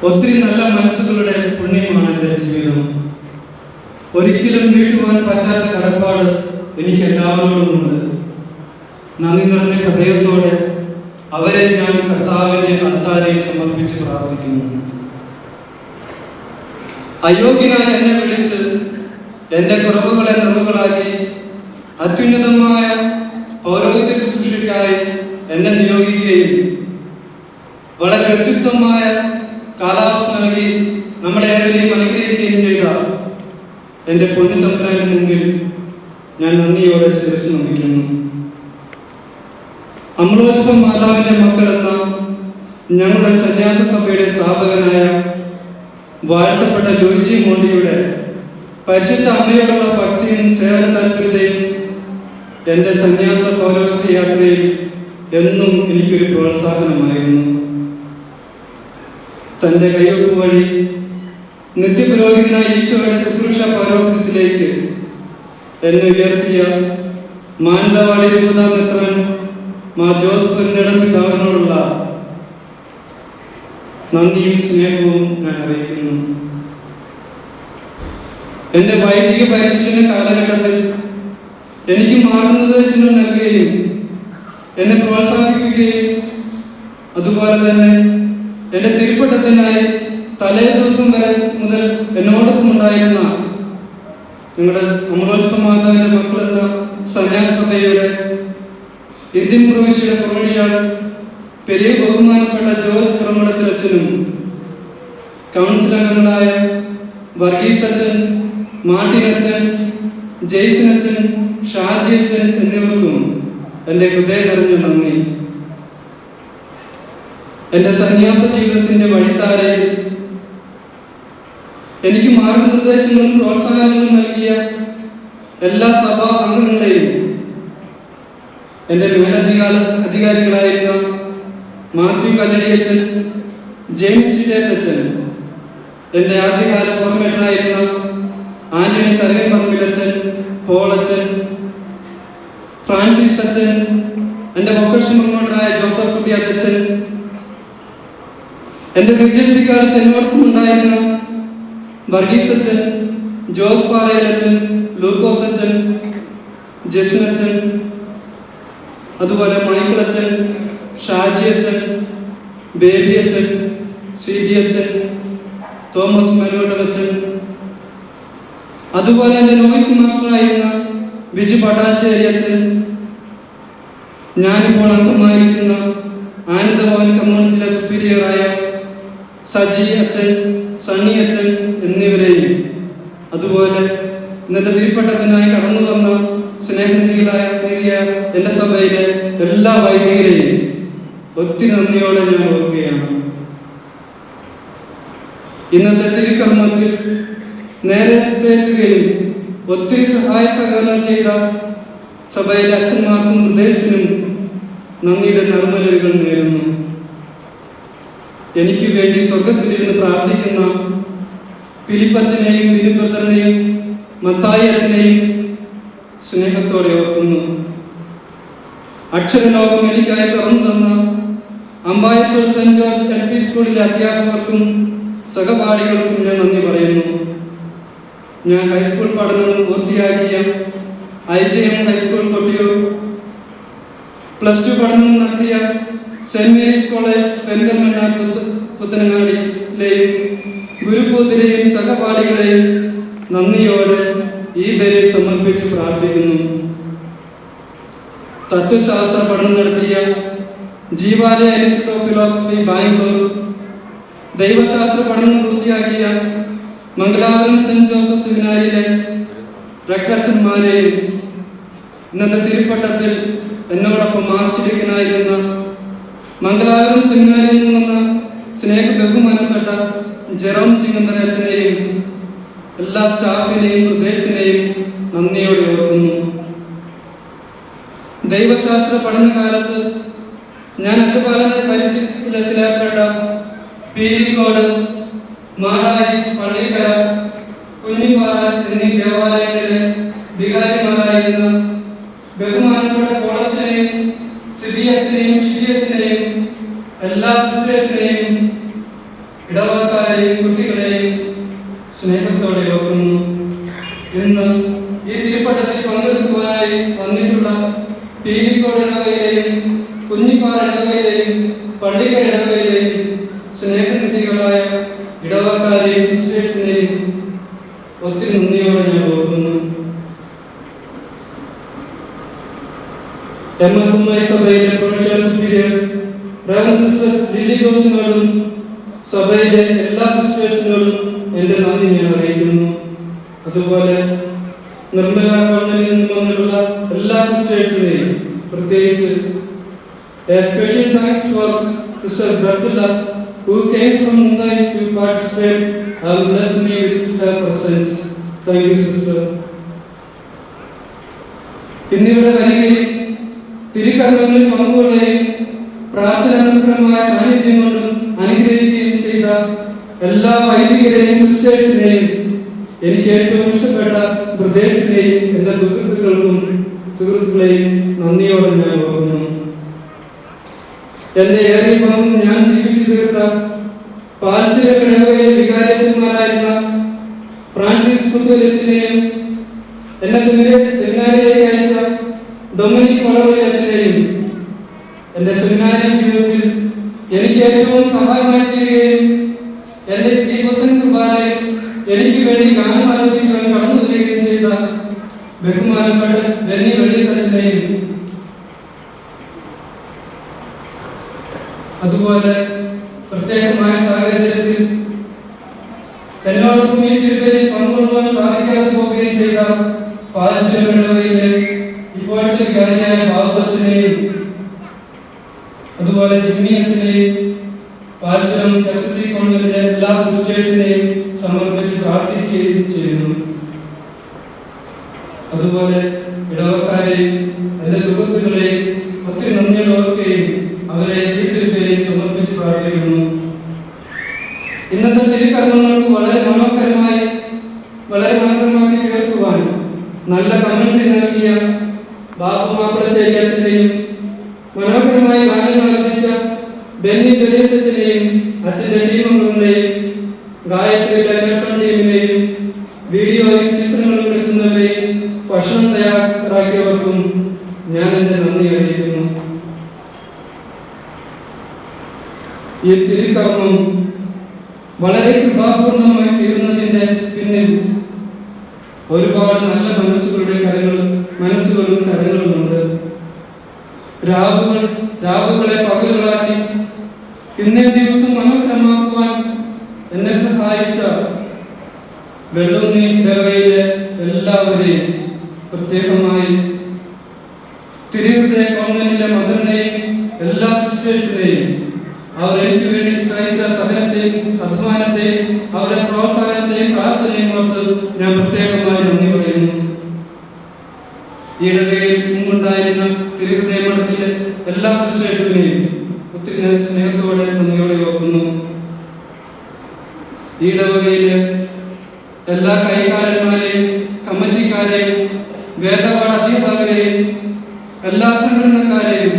ഒത്തിരി നല്ല മനസ്സുകളുടെ പുണ്യമാണ് എൻ്റെ ജീവിതം. ഒരിക്കലും വീട്ടുവാൻ പറ്റാത്ത കടപ്പാട് എനിക്ക് എല്ലാവരോടുമുണ്ട്. നന്ദി നിറഞ്ഞ ഹൃദയത്തോടെ അവരെ ഞാൻ കർത്താവിന്റെ അൾത്താരയിൽ സമർപ്പിച്ച് പ്രാർത്ഥിക്കുന്നു. അയോഗ്യനായി എന്നെ വിളിച്ച് എൻ്റെ കുറവുകളെ നിറവുകളാക്കി അത്യുന്നതമായ പൗരോഹിത്യ ശുശ്രൂഷയ്ക്കായി എന്നെ നിയോഗിക്കുകയും വളരെ വ്യത്യസ്തമായ കാലാവസ്ഥ നൽകി നമ്മളെ ഏവരെയും അനുഗ്രഹിക്കുകയും ചെയ്ത എൻ്റെ പുണ്യതമ്പുരാന്റെ മുമ്പിൽ ഞാൻ നന്ദിയോടെ ശിരസ്സ് നമിക്കുന്നു. അമലോത്ഭവ മാതാവിന്റെ മക്കൾ എന്ന ഞങ്ങളുടെ സന്യാസ സഭയുടെ സ്ഥാപകനായ വാഴ്ത്തപ്പെട്ട ജോർജി മോണ്ടിയുടെ പരിശുദ്ധ അമ്മയോടുള്ള ഭക്തിയും സേവന താല്പര്യതയും എൻ്റെ സന്യാസ പൗരോഹിത്യ യാത്രയിൽ എന്നും എനിക്കൊരു പ്രോത്സാഹനമായിരുന്നു. തൻ്റെ കൈവപ്പ് വഴി നിത്യപുരോഹിതനായ ഈശോയുടെ ശുശ്രൂഷ പൗരോഹിത്യത്തിലേക്ക് എന്നെ ഉയർത്തിയ മാനന്തവാടി രൂപതാമെത്രൻ മാ ജോസഫ് പിതാവിനോടുള്ള നന്ദിയും സ്നേഹവും ഞാൻ അറിയിക്കുന്നു. എൻ്റെ വൈദിക പരിശീലന കാലഘട്ടത്തിൽ എനിക്ക് മാർഗനിർദ്ദേശങ്ങൾ നൽകുകയും എന്നെ പ്രോത്സാഹിപ്പിക്കുകയും അതുപോലെ തന്നെ എൻ്റെ തിരുപ്പട്ടത്തിനായി തലേ ദിവസം വരെ മുതൽ എന്നോടൊപ്പം ഉണ്ടായിരുന്ന നിങ്ങളുടെ അമലോത്ഭവ മാതാവിന്റെ മക്കളെന്ന സന്യാസ സഭയുടെ ഇന്ത്യൻ പ്രവിശ്യയുടെ പ്രവണിയാൾ പെരിയ ബഹുമാനപ്പെട്ട ജോർജ് പ്രമണത്തിൽ അച്ഛനും കൗൺസിൽ അംഗങ്ങളായ വർഗീസ് അച്ഛൻ, മാർട്ടിൻ അച്ഛൻ, ജെയ്സൺ അച്ഛൻ, ഷാജി അച്ഛൻ എന്നിവർക്കും എൻ്റെ ഹൃദയം നിറഞ്ഞ നന്ദി. എൻ്റെ സന്യാസ ജീവിതത്തിന്റെ വഴിത്താരയിൽ എനിക്ക് മാർഗനിർദ്ദേശങ്ങളും പ്രോത്സാഹനങ്ങളും നൽകിയ എല്ലാ സഭാ അംഗങ്ങളെയും എൻ്റെ മേലധികാരികളായിരുന്ന മാത്യു കല്ലടിയച്ചൻ, ജെയിംസ് ചിറ്റേത്തച്ഛൻ, എൻ്റെ ആദ്യകാല ഫോർമേറ്ററായിരുന്ന ആന്റണി തരകംപറമ്പിലച്ചൻ, പോളച്ചൻ, ഫ്രാൻസിസ് അച്ഛൻ, എൻ്റെ വൊക്കേഷൻ പ്രൊമോട്ടറായ ജോസഫ് കുട്ടിയാച്ചൻ, എൻ്റെ വിദ്യാർത്ഥിക്കാലത്ത് എന്നോടൊപ്പം ഉണ്ടായിരുന്ന വർഗീസ് അച്ഛൻ, ജോസ് പാറയിലച്ചൻ, ലൂക്കോസ് അച്ഛൻ, ജസ്റ്റിൻ അച്ഛൻ, അതുപോലെ മൈക്കിൾ അച്ഛൻ, ഷാജി അച്ഛൻ, ബേബി അച്ഛൻ, സി ബി അച്ഛൻ, തോമസ് മനോട്ടലച്ചൻ, അതുപോലെ എൻ്റെ നോയിസ് മാസ്റ്ററായിരുന്ന ബിജു പട്ടാശ്ശേരി അച്ഛൻ, ഞാനിപ്പോൾ അംഗമായിരിക്കുന്ന ആനന്ദഭവൻ കമ്മ്യൂണിറ്റിയിലെ സുപ്പീരിയറായ സജി അച്ഛൻ, സണ്ണി അച്ഛൻ എന്നിവരെയും അതുപോലെ ഇന്നത്തെ തിരുപ്പട്ടത്തിനായി കടന്നു വന്ന സ്നേഹനിധികളായ എൻ്റെ സഭയിലെ എല്ലാ വൈദികരെയും ഒത്തിരി നന്ദിയോടെ ഞാൻ ഓർക്കുകയാണ്. ഇന്നത്തെ തിരുക്കർമ്മത്തിൽ നേരത്തെ എത്തുകയും ഒത്തിരി സഹായ സഹകരണം ചെയ്ത സഭയിലെ അച്ഛന്മാർക്കും നിർദ്ദേശത്തിനും നന്ദിയുടെ നർമ്മലകൾ നേരുന്നു. എനിക്ക് വേണ്ടി സ്വർഗത്തിലിരുന്ന് പ്രാർത്ഥിക്കുന്ന ഫിലിപ്പച്ചനെയും ബിനുബ്രദറിനെയും മത്തായി അച്ഛനെയും സ്നേഹത്തോടെ ഓർക്കുന്നു. അക്ഷരലോകം എനിക്കായി തുറന്നു തന്ന Ambayathode saint George L P സ്കൂളിലെ അധ്യാപകർക്കും സഹപാഠികൾക്കും ഞാൻ നന്ദി പറയുന്നു. ഞാൻ ഹൈസ്കൂൾ പഠനം പൂർത്തിയാക്കിയ IJM ഹൈസ്കൂൾ കൊട്ടിയൂർ, +2 പഠനം നടത്തിയ സെന്റ് മേരീസ് കോളേജ് പെരിന്തൽമണ്ണ പുത്തനങ്ങാടിയിലെയും ഗുരുപൂത്തിലെയും സഹപാഠികളെയും നന്ദിയോടെ ഈ ബലിയിൽ സമർപ്പിച്ച് പ്രാർത്ഥിക്കുന്നു. തത്വശാസ്ത്ര പഠനം നടത്തിയ Jeevalaya Institute of Philosophy Bangalore, ദൈവശാസ്ത്ര പഠനം പൂർത്തിയാക്കിയ മംഗലാപുരം സെന്റ് ജോസഫ് സെമിനാരിയിലെ രക്ഷന്മാരെയും ഇന്നത്തെ തിരുപ്പട്ടത്തിൽ എന്നോടൊപ്പം മാർച്ചിരിക്കനായിരുന്ന മംഗലാപുരം സെമിനാരിയിൽ നിന്ന സ്നേഹ ബഹുമാനപ്പെട്ട ജെറോം ചിങ്ങന്തര അച്ഛനെയും എല്ലാ സ്റ്റാഫിനെയും നിർദ്ദേശത്തിനെയും നന്ദിയോടെ ഓർക്കുന്നു. ദൈവശാസ്ത്ര പഠനകാലത്ത് ഞാൻ അച്ഛപാലന പരിശീലനത്തിലേർപ്പെട്ട പീരിക്കോട്, മാറായി, പള്ളിക്കര, കുഞ്ഞിപ്പാറ എന്നീ ദേവാലയങ്ങളിലെ വികാരിമാരായിരുന്ന ബഹുമാനപ്പെട്ട കോളത്തിനെയും സിബിയത്തിനെയും ഷിബിയത്തിനെയും എല്ലാ സിസ്റ്റേഴ്സിനെയും ഇടവക്കാർ അരീക്കോട് ഇടവകയിലെയും കുഞ്ഞിപ്പാറ ഇടവകയിലെയും പള്ളിക്കര ഇടവകയിലെയും സ്നേഹനിധികളായ ഇടവക്കാരെയും സിസ്റ്റേഴ്സിനെയും ഒത്തിരി നന്ദിയോടെ ഞാൻ ഓർക്കുന്നു. MSMI സഭയിലെ provincial superior reverend sister Lily ജോസിനോടും സഭയിലെ എല്ലാ സിസ്റ്റേഴ്സിനോടും എൻ്റെ നന്ദി ഞാൻ അറിയിക്കുന്നു. അതുപോലെ നിർമ്മല കോളനിയിൽ നിന്ന് വന്നിട്ടുള്ള എല്ലാ സിസ്റ്റേഴ്സിനെയും പ്രത്യേകിച്ച് a special thanks for Sister Bertula who came from Mumbai to participate and bless me with her presence. Thank you, sister. ഇന്നിവിടെ വരികയും തിരുക്കർമ്മങ്ങളിൽ പങ്കുകൊള്ളുകയും പ്രാർത്ഥനാനുഗ്രഹമായ സാന്നിധ്യം കൊണ്ടും അനുഗ്രഹിക്കുകയും ചെയ്ത എല്ലാ വൈദികരെയും സിസ്റ്റേഴ്സിനെയും എനിക്ക് ഏറ്റവും ഇഷ്ടപ്പെട്ട ബ്രദേഴ്സിനെയും എൻ്റെ സുഹൃത്തുക്കളെയും നന്ദിയോടെ ഞാൻ ഓർക്കുന്നു. എന്റെ ഏറിയ പങ്കും ഞാൻ ജീവിച്ചു തീർത്ത പാലച്ചിറ ഇടവകയിൽ വികാരിയച്ഛന്മാരായിരുന്ന ഫ്രാൻസിസ് പുത്തൂരച്ഛനെയും എന്നെ സെമിനാരിയിലേക്ക് അയച്ച ഡൊമിനിക് വളവളി അച്ഛനെയും എന്റെ സെമിനാരി ജീവിതത്തിൽ എനിക്ക് ഏറ്റവും സഹായമായി തീരുകയും എന്റെ ഈ പുത്തൻ കുർബാനയിൽ എനിക്ക് വേണ്ടി ഗാനം ആലപിക്കുവാൻ കടന്നു വരികയും ചെയ്ത ബഹുമാനപ്പെട്ട ബെന്നി വെള്ളിത്തച്ഛനെയും അതുപോലെ പ്രത്യേകമായ സാഹചര്യത്തിൽ എന്നോടൊപ്പം ഈ തിരുപ്പതിയിൽ പങ്കുകൊള്ളുവാൻ സാധിക്കാതെ പോവുകയും ചെയ്ത പാലച്ചിറ ഇടവകയിലെ ഇപ്പോഴത്തെ വികാരിയായ ബാബുവച്ചനെയും അതുപോലെ ജിമ്മിയച്ചനെയും പാലച്ചിറം FCC കോൺവെന്റിലെ എല്ലാ സിസ്റ്റേഴ്സിനെയും സമർപ്പിച്ച് പ്രാർത്ഥിക്കുകയും ചെയ്യുന്നു. അതുപോലെ ഇടവക്കാരെയും എൻ്റെ സുഹൃത്തുക്കളെയും ഒത്തിരി നന്ദിയോടെ ഓർക്കുകയും അവരെ ഈ തിരുപ്പതിയിൽ സമർപ്പിച്ച് പ്രാർത്ഥിക്കുന്നു. ഇന്നത്തെ തിരുക്കർമ്മങ്ങൾക്ക് വളരെ മനോഹരമാക്കി കേൾക്കുവാൻ നല്ല കമന്ററി നൽകിയ ബാബു മാപ്പിളശ്ശേരി അച്ഛനെയും മനോഹരമായി ഗാനങ്ങൾ അർപ്പിച്ച ബെന്നി വെള്ളിത്തച്ഛനെയും അച്ഛൻ്റെ ടീമംഗങ്ങളെയും ഗായത്രി ഡയറക്ഷൻ ടീമിനെയും വീഡിയോയും ചിത്രങ്ങളും എടുക്കുന്നവരെയും ഭക്ഷണം തയ്യാറാക്കിയവർക്കും ഞാൻ എൻ്റെ നന്ദി അറിയിക്കുന്നു. ഈ തിരുക്കർമ്മം വളരെ കൃപാപൂർണമായി തീർന്നതിൻ്റെ പിന്നിൽ ഒരുപാട് നല്ല മനസ്സുകളും കരങ്ങളുമുണ്ട്. രാവുകളെ പകലുകളാക്കി ഇന്നേ ദിവസം മനോഹരമാക്കുവാൻ എന്നെ സഹായിച്ച വെള്ളുന്നി ഇടവകയിലെ എല്ലാവരെയും, പ്രത്യേകമായി തിരുഹൃദയ കോൺവെന്റിലെ മദറിനെയും എല്ലാ സിസ്റ്റേഴ്സിനെയും, അവർ എനിക്ക് വേണ്ടി സഹിച്ച സഹനത്തെയും അധ്വാനത്തെയും അവരുടെ പ്രോത്സാഹനത്തെയും പ്രാർത്ഥനയും ഓർത്ത് ഞാൻ പ്രത്യേകമായി നന്ദി പറയുന്നു. ഈ ഇടവകയിൽ മുമ്പുണ്ടായിരുന്ന തിരുഹൃദയ മഠത്തിലെ എല്ലാ സിസ്റ്റേഴ്സിനെയും ഒത്തിരി സ്നേഹത്തോടെ നന്ദിയോടെ ഓർക്കുന്നു. ഈ ഇടവകയിലെ എല്ലാ കൈകാരന്മാരെയും കമ്മിറ്റിക്കാരെയും വേദപാഠ അധ്യാപകരെയും എല്ലാ സംഘടനക്കാരെയും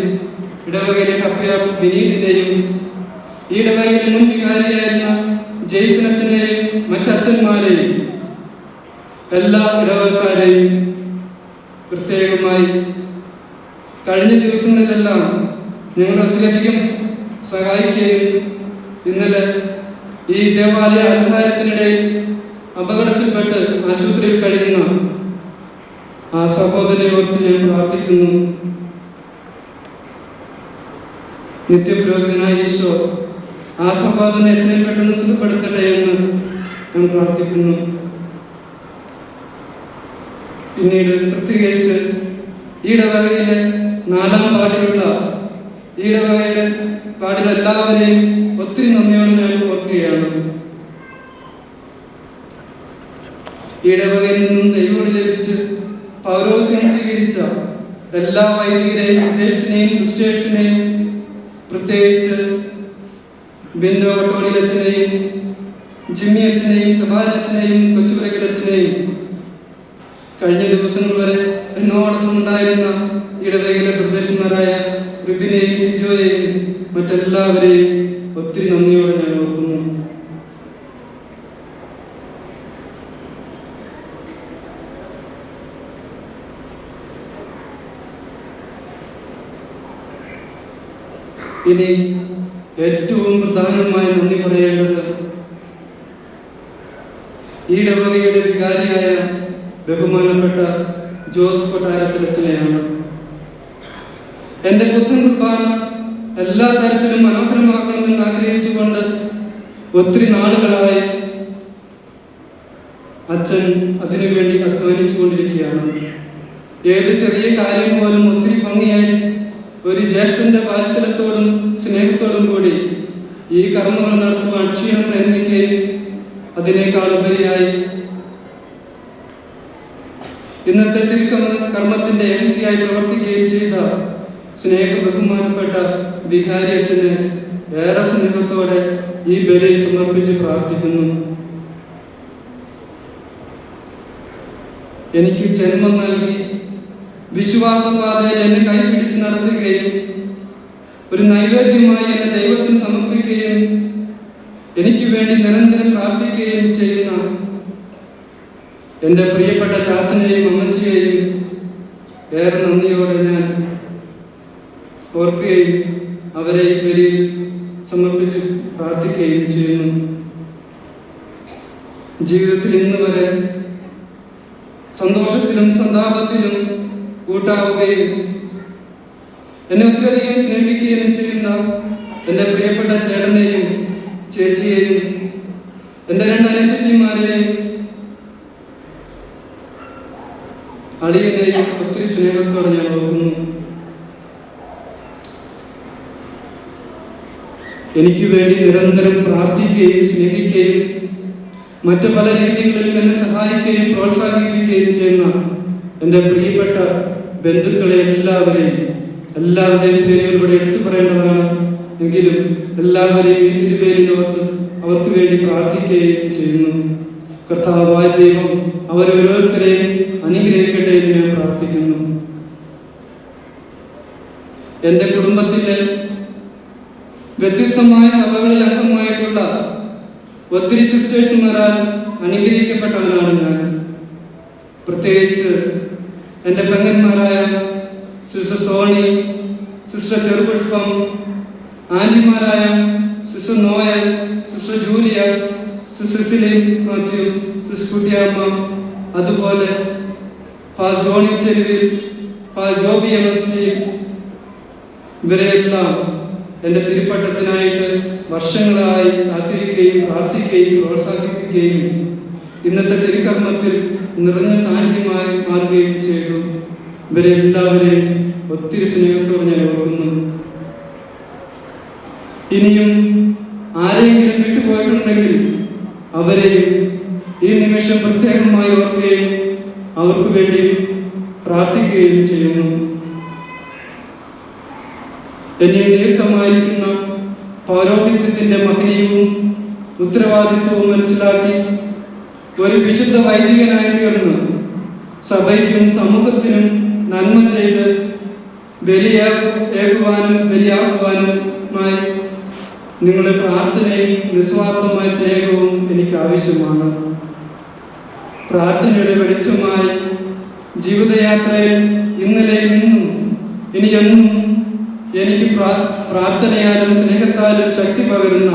ഇടവകയിലെ കപ്രിയ വിനീതിനെയും ഈ ഇടവകയിലെ മുൻ വികാരിയായിരുന്ന ജെയ്സനച്ഛനെയും മറ്റച്ഛന്മാരെയും എല്ലാ ഇടവകക്കാരെയും പ്രത്യേകമായി കഴിഞ്ഞ ദിവസങ്ങളിലെല്ലാം ഞങ്ങൾ ഒത്തിരിയധികം സഹായിക്കുകയും ഇന്നലെ ഈ ദേവാലയ അലങ്കാരത്തിനിടയിൽ അപകടത്തിൽപ്പെട്ട് ആശുപത്രിയിൽ കഴിയുന്ന ആ സഹോദരനെ ഓർത്ത് ഞാൻ പ്രാർത്ഥിക്കുന്നു. നിത്യപുരോഹിതനായ ഈശോ ആ സഹോദരനെ എത്രയും പെട്ടെന്ന് സുഖപ്പെടുത്തട്ടെ എന്ന് ഞാൻ പ്രാർത്ഥിക്കുന്നു. പിന്നീട് പ്രത്യേകിച്ച് ഈ ഇടവകയിലെ 4-ാം വാർഡിലുള്ള ഈ ഇടവകയിലെ വാർഡിലെ എല്ലാവരെയും ഒത്തിരി നന്ദിയോടെ ഞാൻ ഓർക്കുകയാണ്. ഈ ഇടവകയിൽ നിന്നും ദൈവം ലഭിച്ച് പൗരോഹിത്യം സ്വീകരിച്ച എല്ലാ വൈദികരെയും ബ്രദേഴ്സിനെയും സിസ്റ്റേഴ്സിനെയും, പ്രത്യേകിച്ച് ബിന്ദു ടോണിലച്ഛനെയും ജിമ്മി അച്ഛനെയും സഭാജനെയും കൊച്ചുപുരക്കലച്ഛനെയും, കഴിഞ്ഞ ദിവസങ്ങൾ വരെ എന്നോടൊപ്പം ഉണ്ടായിരുന്ന ഇടവകയിലെ പ്രദേശന്മാരായ റിബിനെയും ലിജോയെയും മറ്റെല്ലാവരെയും ഒത്തിരി നന്ദിയോടെ ഞാൻ ഓർക്കുന്നു. ഇനി ഏറ്റവും പ്രധാനമായി നന്ദി പറയേണ്ടത് ഈ ഇടവകയുടെ വികാരിയായ ബഹുമാനപ്പെട്ട ജോസ് കൊട്ടാരത്തിലച്ഛനെയാണ്. എൻ്റെ പുത്തൻ കുർബാന എല്ലാ തരത്തിലും മനോഹരമാക്കണമെന്ന് ആഗ്രഹിച്ചുകൊണ്ട് ഒത്തിരി നാളുകളായി അച്ഛൻ അതിനുവേണ്ടി അധ്വാനിച്ചുകൊണ്ടിരിക്കുകയാണ്. ഏത് ചെറിയ കാര്യം പോലും ഒത്തിരി ഭംഗിയായി ഒരു ജ്യേഷ്ഠന്റെ വാത്സല്യത്തോടും സ്നേഹത്തോടും കൂടി ഈ കർമ്മങ്ങൾ നടത്തുവാൻ ക്ഷീണം നേരിടുകയും അതിനേക്കാൾ ഉപരിയായി ഇന്നത്തെ തിരുക്കർമ്മത്തിന്റെ MC ആയി പ്രവർത്തിക്കുകയും ചെയ്ത സ്നേഹ ബഹുമാനപ്പെട്ട വികാരി അച്ഛന് ഏറെ സ്നേഹത്തോടെ ഈ ബലി സമർപ്പിച്ച് പ്രാർത്ഥിക്കുന്നു. എനിക്ക് ജന്മം നൽകി വിശ്വാസപാതയിൽ എന്നെ കൈപിടിച്ച് നടത്തുകയും ഒരു നൈവേദ്യമായി എന്നെ ദൈവത്തിന് സമർപ്പിക്കുകയും എനിക്ക് വേണ്ടി നിരന്തരം പ്രാർത്ഥിക്കുകയും ചെയ്യുന്ന എൻ്റെ പ്രിയപ്പെട്ട ചാച്ചനെയും അമ്മച്ചിയെയും ഏറെ നന്ദിയോടെ ഞാൻ ഓർക്കുകയും അവരെ ഈ ബലി സമർപ്പിച്ച് പ്രാർത്ഥിക്കുകയും ചെയ്യുന്നു. ജീവിതത്തിൽ ഇന്ന് വരെ സന്തോഷത്തിലും സന്താപത്തിലും കൂട്ടാവുകയും എന്നെ ഒത്തിരിയധികം സ്നേഹിക്കുകയും ചെയ്യുന്ന എൻ്റെ പ്രിയപ്പെട്ട ചേട്ടനെയും ചേച്ചിയെയും എൻ്റെ 2 അനിയത്തിമാരെയും അളിയനെയും ഒത്തിരി സ്നേഹത്തോടെ ഞാൻ ഓർക്കുന്നു. എനിക്ക് വേണ്ടി നിരന്തരം പ്രാർത്ഥിക്കുകയും സ്നേഹിക്കുകയും മറ്റു പല രീതികളിൽ എന്നെ സഹായിക്കുകയും പ്രോത്സാഹിപ്പിക്കുകയും ചെയ്യുന്ന എൻ്റെ പ്രിയപ്പെട്ട ബന്ധുക്കളെ എല്ലാവരുടെയും പേരുകൾ ഇവിടെ എടുത്തു പറയേണ്ടതാണ്. എങ്കിലും എല്ലാവരെയും ഈ തിരുപേരിനോർത്ത് അവർക്ക് വേണ്ടി പ്രാർത്ഥിക്കുകയും ചെയ്യുന്നു. കർത്താവായ ദൈവം അവരോരോരുത്തരെയും അനുഗ്രഹിക്കട്ടെ എന്ന് ഞാൻ പ്രാർത്ഥിക്കുന്നു. എൻ്റെ കുടുംബത്തിലെ വ്യത്യസ്തമായ സഭകളിൽ അംഗമായിട്ടുള്ള ഒത്തിരി സിസ്റ്റേഴ്സുമാരാൽ അനുഗ്രഹിക്കപ്പെട്ടവനാണ് ഞാൻ. പ്രത്യേകിച്ച് എൻ്റെ പെങ്ങന്മാരായ സിസ്റ്റർ സോണി, സിസ്റ്റർ ചെറുപുഷ്പം, ആന്റിമാരായ sister Noel, sister Julia, sister Celine Mathew, sister Kuttiyamma, അതുപോലെ ജോണി ചെരുവിൽ, ജോബി MSD, ഇവരെയെല്ലാം എൻ്റെ തിരുപ്പട്ടത്തിനായിട്ട് വർഷങ്ങളായി കാത്തിരിക്കുകയും പ്രാർത്ഥിക്കുകയും പ്രോത്സാഹിപ്പിക്കുകയും ഇന്നത്തെ തിരുക്കർമ്മത്തിൽ നിറഞ്ഞ സാന്നിധ്യമായി മാറുകയും ചെയ്തു. ഇവരെ എല്ലാവരെയും ഒത്തിരി സ്നേഹത്തോടെ ഞാൻ ഓർക്കുന്നു. ഇനിയും ആരെങ്കിലും വിട്ടുപോയിട്ടുണ്ടെങ്കിൽ അവരെയും ഈ നിമിഷം പ്രത്യേകമായി ഓർക്കുകയും അവർക്ക് വേണ്ടി പ്രാർത്ഥിക്കുകയും ചെയ്യുന്നു. എന്നെ നിയുക്തമായിരിക്കുന്ന പൗരോഹിത്യത്തിന്റെ മഹനീയവും ഉത്തരവാദിത്വവും മനസ്സിലാക്കി ഒരു വിശുദ്ധ വൈദികനായി തീർന്ന് സഭയ്ക്കും സമൂഹത്തിനും നന്മ ചെയ്ത് ബലിയാക്കുവാനുമായി നിങ്ങളുടെ പ്രാർത്ഥനയും നിസ്വാർത്ഥമായ സ്നേഹവും എനിക്ക് ആവശ്യമാണ്. പ്രാർത്ഥനയുടെ വെളിച്ചമായി ജീവിതയാത്രയിൽ ഇന്നലെയും ഇന്നും ഇനിയെന്നും എനിക്ക് പ്രാർത്ഥനയാലും സ്നേഹത്താലും ശക്തി പകരുന്ന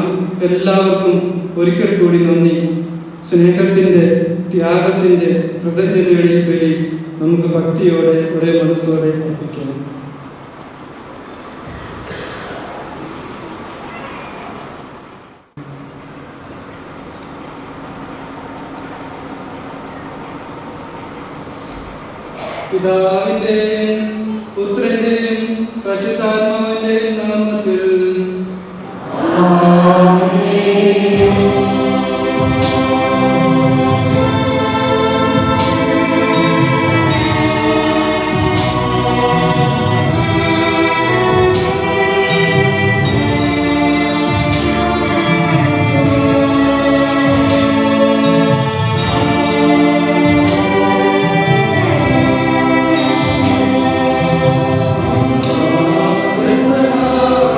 എല്ലാവർക്കും ഒരിക്കൽ കൂടി നന്ദി. സ്നേഹത്തിൻ്റെ ത്യാഗത്തിൻ്റെ കൃതജ്ഞതയുടെ ബലി നമുക്ക് ഭക്തിയോടെ ഒരേ മനസ്സോടെ അർപ്പിക്കാം. പിതാവിന്റെയും പുത്രന്റെയും പരിശുദ്ധാത്മാവിന്റെയും നാമത്തിൽ Let's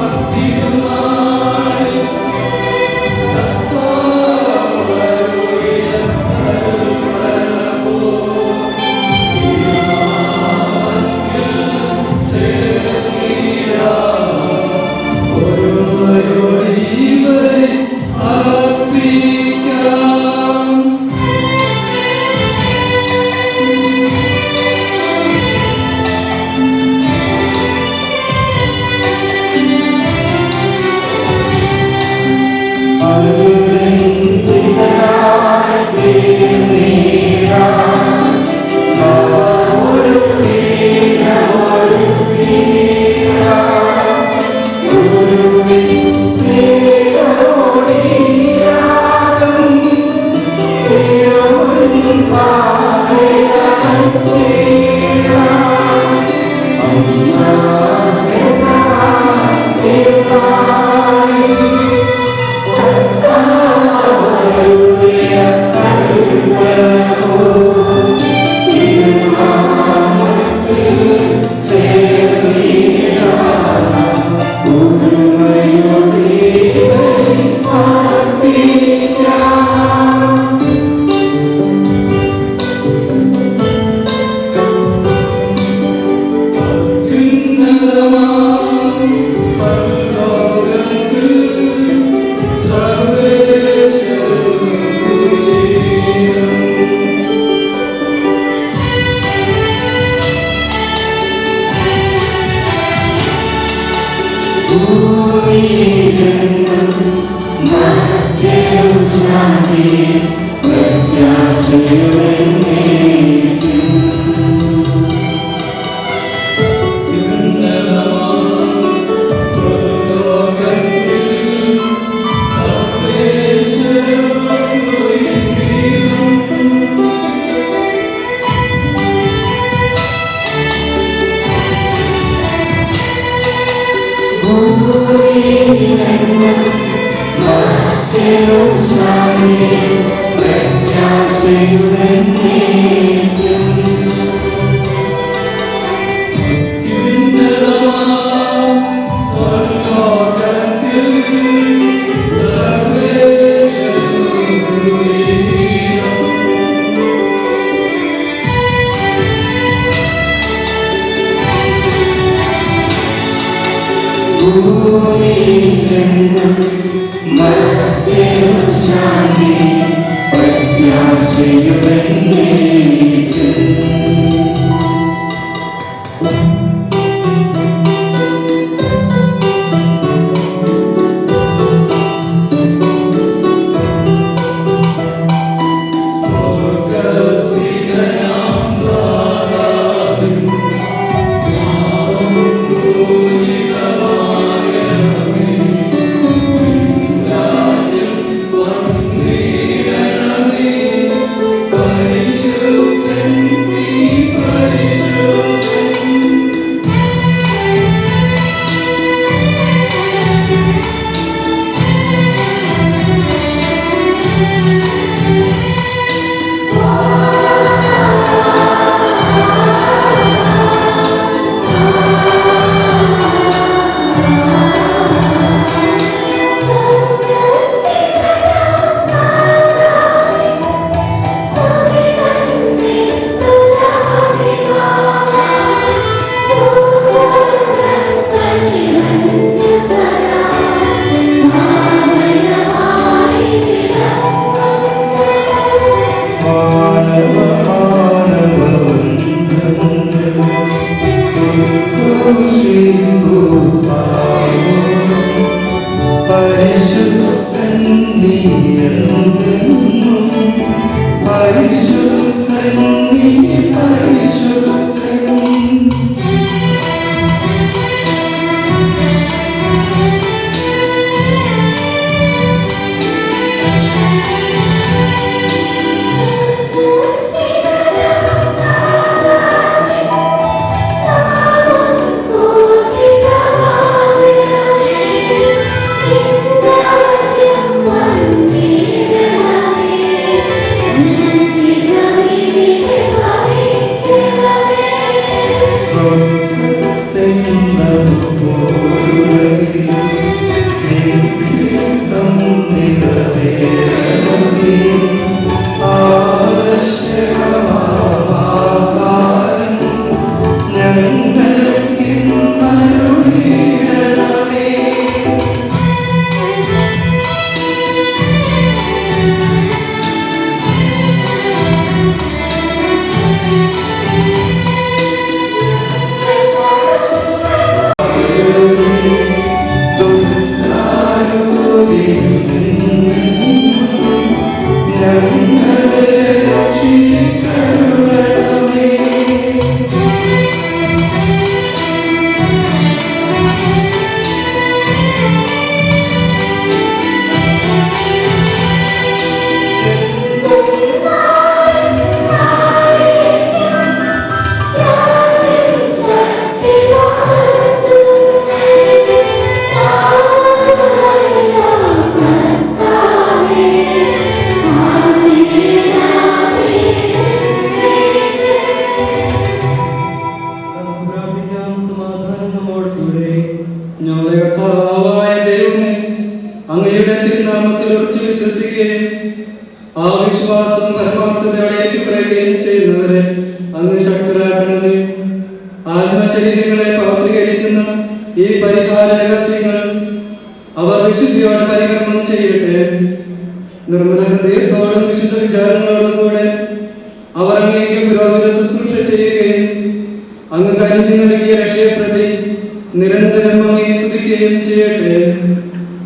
നിരന്തരം അങ്ങയെ സ്തുതിക്കുകയും ചെയ്യട്ടെ.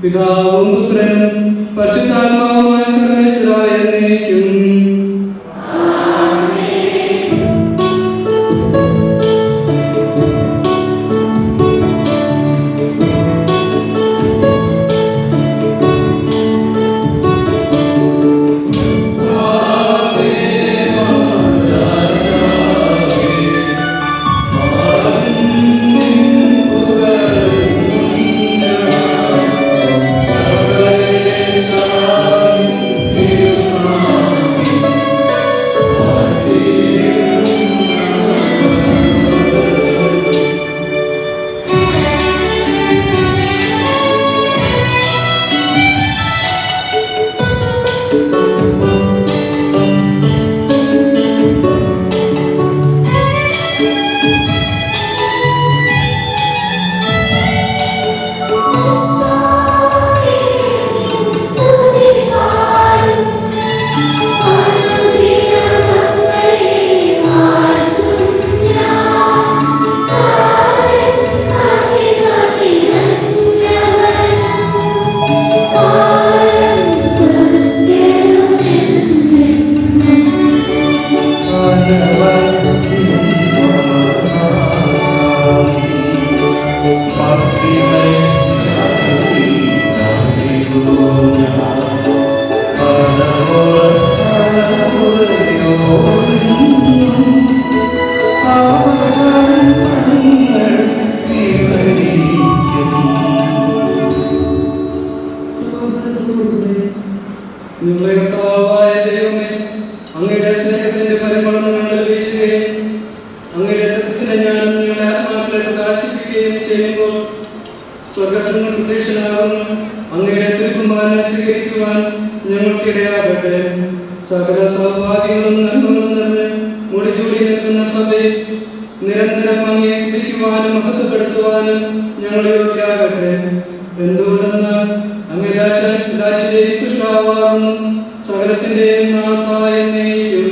പിതാവും പുത്രനും പരിശുദ്ധാത്മാവുമായ സർവേശ്വരായ എന്നേക്കും. അങ്ങയുടെ സ്നേഹത്തിന്റെ പരിമളം ഞങ്ങൾ വീശുകയും അങ്ങയുടെ സത്യത്തിന്റെ ജ്ഞാനം ഞങ്ങളുടെ ആത്മാക്കളെ പ്രകാശിപ്പിക്കുകയും ചെയ്യുമ്പോൾ സ്വർഗ്ഗത്തിൽ നിന്ന് പ്രത്യക്ഷനാകുന്ന അങ്ങയുടെ തിരുക്കുമാരനെ സ്വീകരിക്കുവാൻ ഞങ്ങൾക്കിടയാകട്ടെ. സകല സൗഭാഗ്യങ്ങളും നന്മകളും നിറഞ്ഞ് മുടിചൂടി നിൽക്കുന്ന സഭയെ നിരന്തരം അങ്ങയെ സ്തുതിക്കുവാനും മഹത്വപ്പെടുത്തുവാനും ഞങ്ങൾ യോഗ്യരാകട്ടെ. എന്തുകൊണ്ടെന്നാൽ അങ്ങ് രാജ്യത്തിലേക്ക് സൃഷ്ടാവാകുന്നു, സകലത്തിന്റെയും നാഥായ എന്നേക്കും.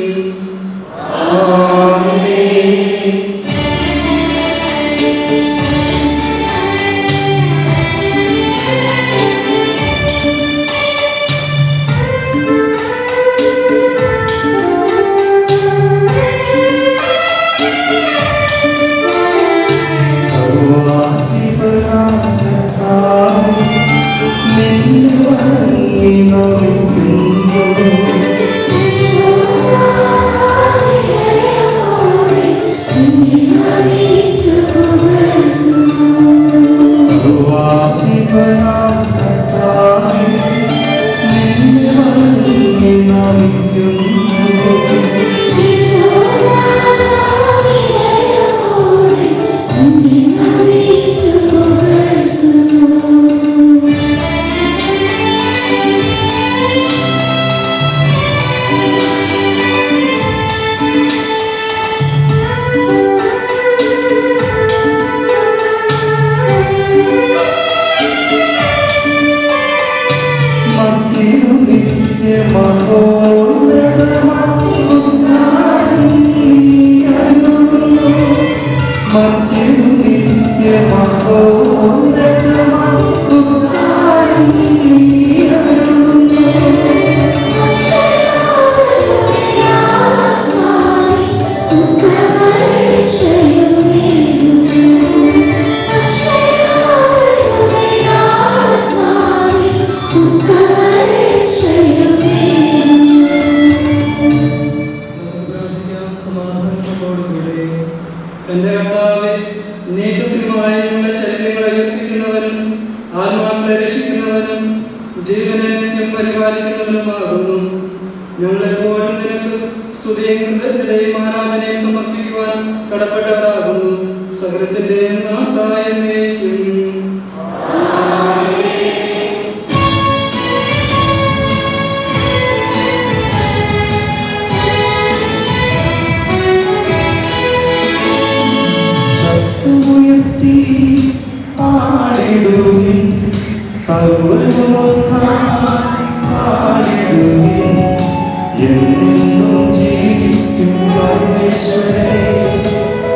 എന്റെ കർത്താവേ, നീസത്യമായി ഞങ്ങളുടെ ശരീരങ്ങളെ ഉയർപ്പിക്കുന്നവനും ആത്മാക്കളെ രക്ഷിക്കുന്നവനും ജീവനെ നിത്യം പരിപാലിക്കുന്നവനുമാകുന്നു. ഞങ്ങളെപ്പോഴും നിനക്ക് സ്തുതിയും കൃതജ്ഞതയും ആരാധനയും സമർപ്പിക്കുവാൻ കടപ്പെട്ടവരാകുന്നു. സകലത്തിന്റെയും നാഥായ എന്നേക്കും.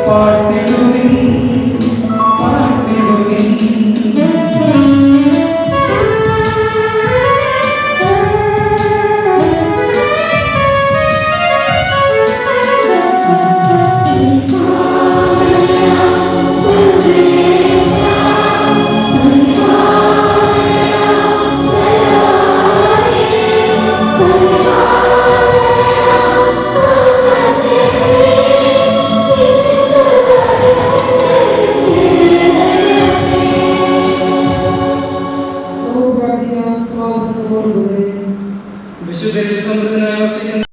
പാട്ടിടുവിൻ ഓർക്കുകയും വിശുദ്ധരിൽ സമൃദ്ധനായി വസിക്കുന്ന